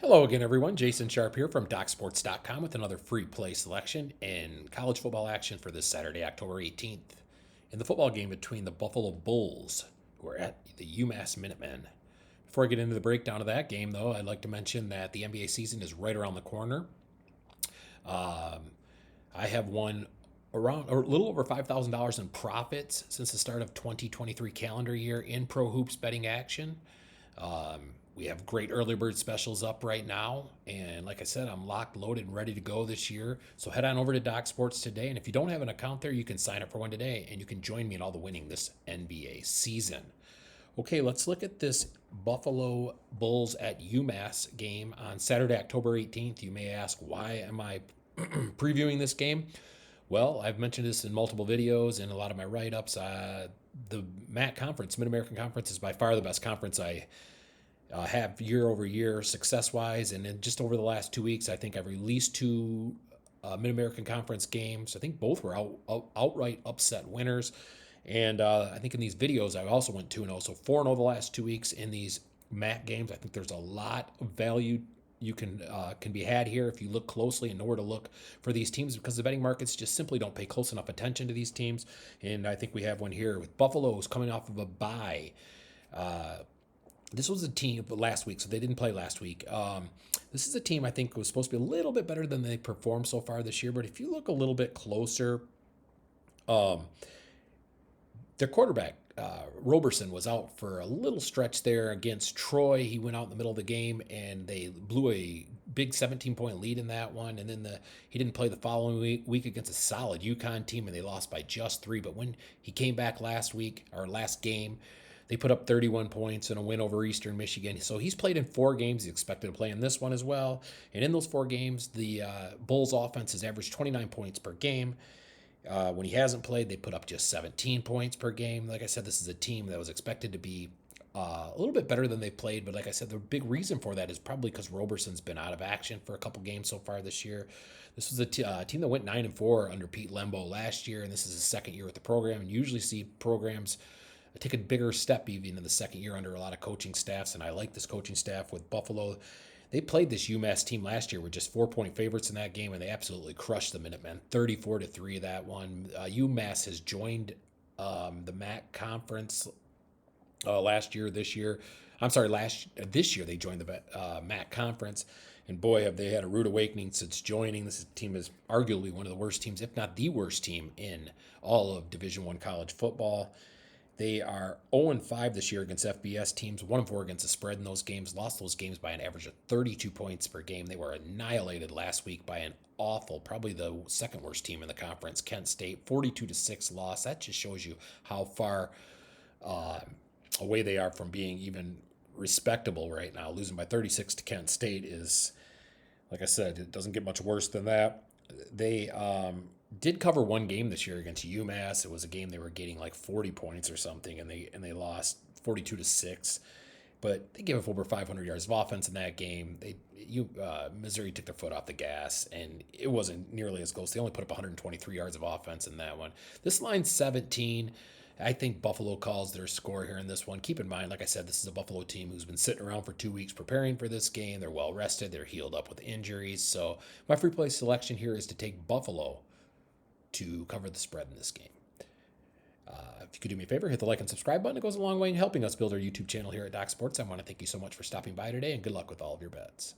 Hello again, everyone. Jason Sharpe here from DocSports.com with another free play selection in college football action for this Saturday, October 18th, in the football game between the Buffalo Bulls, who are at the UMass Minutemen. Before I get into the breakdown of that game, though, I'd like to mention that the NBA season is right around the corner. I have won around or a little over $5,000 in profits since the start of 2023 calendar year in pro hoops betting action. We have great early bird specials up right now. And like I said, I'm locked, loaded, and ready to go this year. So head on over to Doc Sports today. And if you don't have an account there, you can sign up for one today and you can join me in all the winning this NBA season. Okay, let's look at this Buffalo Bulls at UMass game on Saturday, October 18th. You may ask, why am I previewing this game? Well, I've mentioned this in multiple videos and a lot of my write-ups. The MAC conference, Mid-American Conference, is by far the best conference I have year over year success-wise. And then just over the last 2 weeks, I think I've released two Mid-American Conference games. I think both were outright upset winners. And I think in these videos, I also went 2-0. So 4-0 the last 2 weeks in these MAC games. I think there's a lot of value you can be had here if you look closely and know where to look for these teams, because the betting markets just simply don't pay close enough attention to these teams. And I think we have one here with Buffalo, who's coming off of a bye. This was a team last week, so they didn't play last week. This is a team I think was supposed to be a little bit better than they performed so far this year. But if you look a little bit closer, their quarterback, Roberson, was out for a little stretch there against Troy. He went out in the middle of the game, and they blew a big 17-point lead in that one. And then he didn't play the following week against a solid UConn team, and they lost by just 3. But when he came back last game, they put up 31 points in a win over Eastern Michigan. So he's played in 4 games. He's expected to play in this one as well. And in those 4 games, the Bulls offense has averaged 29 points per game. When he hasn't played, they put up just 17 points per game. Like I said, this is a team that was expected to be a little bit better than they played. But like I said, the big reason for that is probably because Roberson's been out of action for a couple games so far this year. This was a team that went 9-4 under Pete Lembo last year, and this is his second year with the program. And usually see programs take a bigger step even in the second year under a lot of coaching staffs. And I like this coaching staff with Buffalo. They played this UMass team last year with just 4-point favorites in that game, and they absolutely crushed the Minutemen, 34-3 that one. UMass has joined the MAC conference this year they joined the MAC conference, and boy, have they had a rude awakening since joining. This team is arguably one of the worst teams, if not the worst team in all of Division I college football. They are 0-5 this year against FBS teams, 1-4 against the spread in those games, lost those games by an average of 32 points per game. They were annihilated last week by an awful, probably the second worst team in the conference, Kent State, 42-6 loss. That just shows you how far away they are from being even respectable right now. Losing by 36 to Kent State is, like I said, it doesn't get much worse than that. They did cover one game this year against UMass. It was a game they were getting like 40 points or something, and they lost 42-6. But they gave up over 500 yards of offense in that game. Missouri took their foot off the gas, and it wasn't nearly as close. They only put up 123 yards of offense in that one. This line's 17. I think Buffalo calls their score here in this one. Keep in mind, like I said, this is a Buffalo team who's been sitting around for 2 weeks preparing for this game. They're well rested. They're healed up with injuries. So my free play selection here is to take Buffalo to cover the spread in this game. If you could do me a favor, hit the like and subscribe button. It goes a long way in helping us build our YouTube channel here at Doc Sports. I want to thank you so much for stopping by today, and good luck with all of your bets.